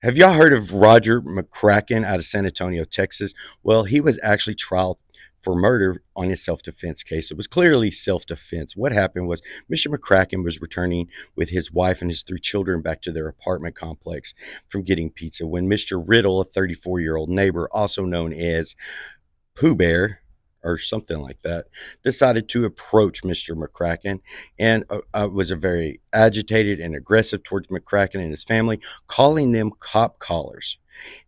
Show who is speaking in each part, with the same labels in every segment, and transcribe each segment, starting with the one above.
Speaker 1: Have y'all heard of Roger McCracken out of San Antonio, Texas? Well, he was actually tried for murder on his self-defense case. It was clearly self-defense. What happened was Mr. McCracken was returning with his wife and his three children back to their apartment complex from getting pizza when Mr. Riddle, a 34-year-old neighbor, also known as Pooh Bear or something like that, decided to approach Mr. McCracken and was a very agitated and aggressive towards McCracken and his family, calling them cop collars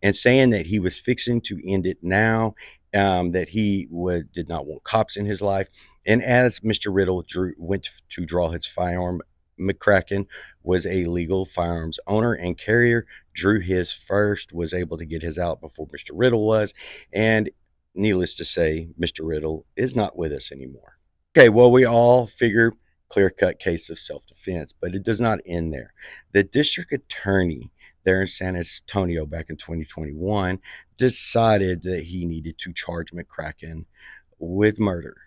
Speaker 1: and saying that he was fixing to end it now, that he did not want cops in his life. And as Mr. Riddle went to draw his firearm, McCracken was a legal firearms owner and carrier, drew his first, was able to get his out before Mr. Riddle was, and needless to say, Mr. Riddle is not with us anymore. Okay, well, we all figure clear cut case of self defense, but it does not end there. The district attorney there in San Antonio back in 2021 decided that he needed to charge McCracken with murder.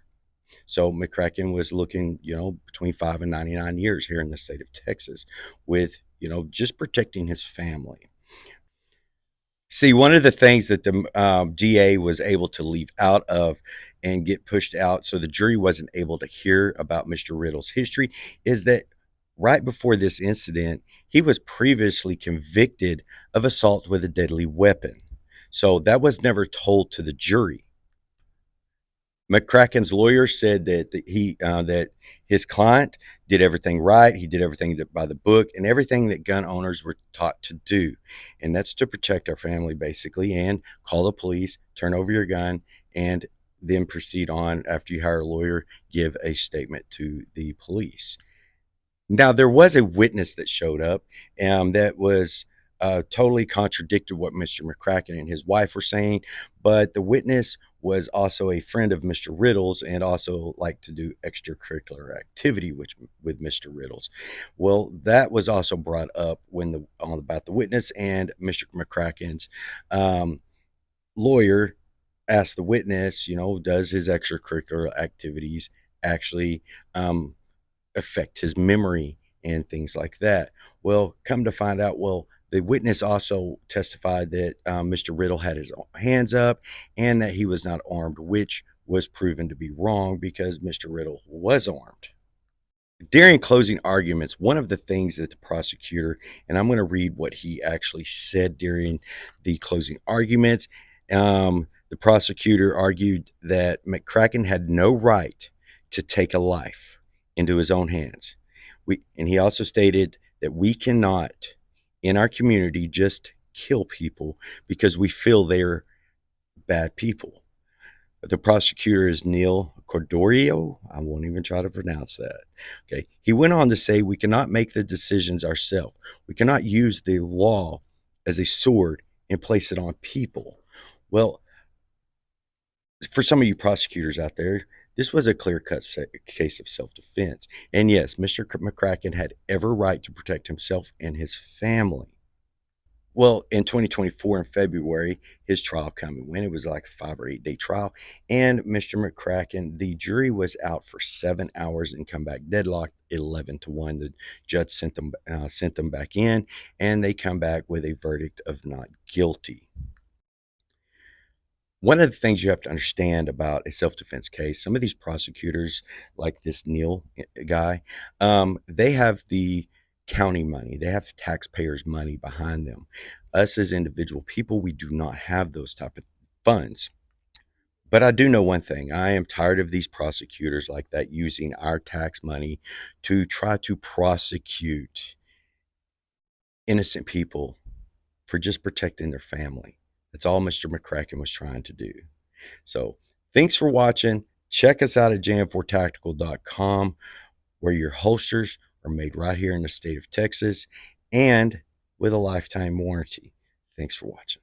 Speaker 1: So McCracken was looking, between 5 and 99 years here in the state of Texas with, just protecting his family. See, one of the things that the DA was able to leave out of and get pushed out so the jury wasn't able to hear about Mr. Riddle's history is that right before this incident, he was previously convicted of assault with a deadly weapon. So that was never told to the jury. McCracken's lawyer said that his client did everything right. He did everything by the book and everything that gun owners were taught to do, and that's to protect our family basically. And call the police, turn over your gun, and then proceed on after you hire a lawyer. Give a statement to the police. Now, there was a witness that showed up that was totally contradicted what Mr. McCracken and his wife were saying, but the witness was also a friend of Mr. Riddle's and also liked to do extracurricular activity with Mr. Riddle's. Well, that was also brought up about the witness, and Mr. McCracken's lawyer asked the witness, does his extracurricular activities actually affect his memory and things like that. Well, come to find out, the witness also testified that Mr. Riddle had his hands up and that he was not armed, which was proven to be wrong because Mr. Riddle was armed. During closing arguments, one of the things that the prosecutor, and I'm going to read what he actually said during the closing arguments, the prosecutor argued that McCracken had no right to take a life into his own hands. And he also stated that we cannot, in our community, just kill people because we feel they're bad people. The prosecutor is Neil Cordorio. I won't even try to pronounce that. Okay. He went on to say we cannot make the decisions ourselves. We cannot use the law as a sword and place it on people. Well, for some of you prosecutors out there, this was a clear-cut case of self-defense. And yes, Mr. McCracken had every right to protect himself and his family. Well, in 2024, in February, his trial came and went. It was like a 5 or 8 day trial. And Mr. McCracken, the jury was out for 7 hours and come back deadlocked 11-1. The judge sent them back in, and they come back with a verdict of not guilty. One of the things you have to understand about a self-defense case, some of these prosecutors, like this Neil guy, they have the county money. They have taxpayers' money behind them. Us as individual people, we do not have those type of funds. But I do know one thing. I am tired of these prosecutors like that using our tax money to try to prosecute innocent people for just protecting their family. That's all Mr. McCracken was trying to do. So thanks for watching. Check us out at jam4tactical.com, where your holsters are made right here in the state of Texas and with a lifetime warranty. Thanks for watching.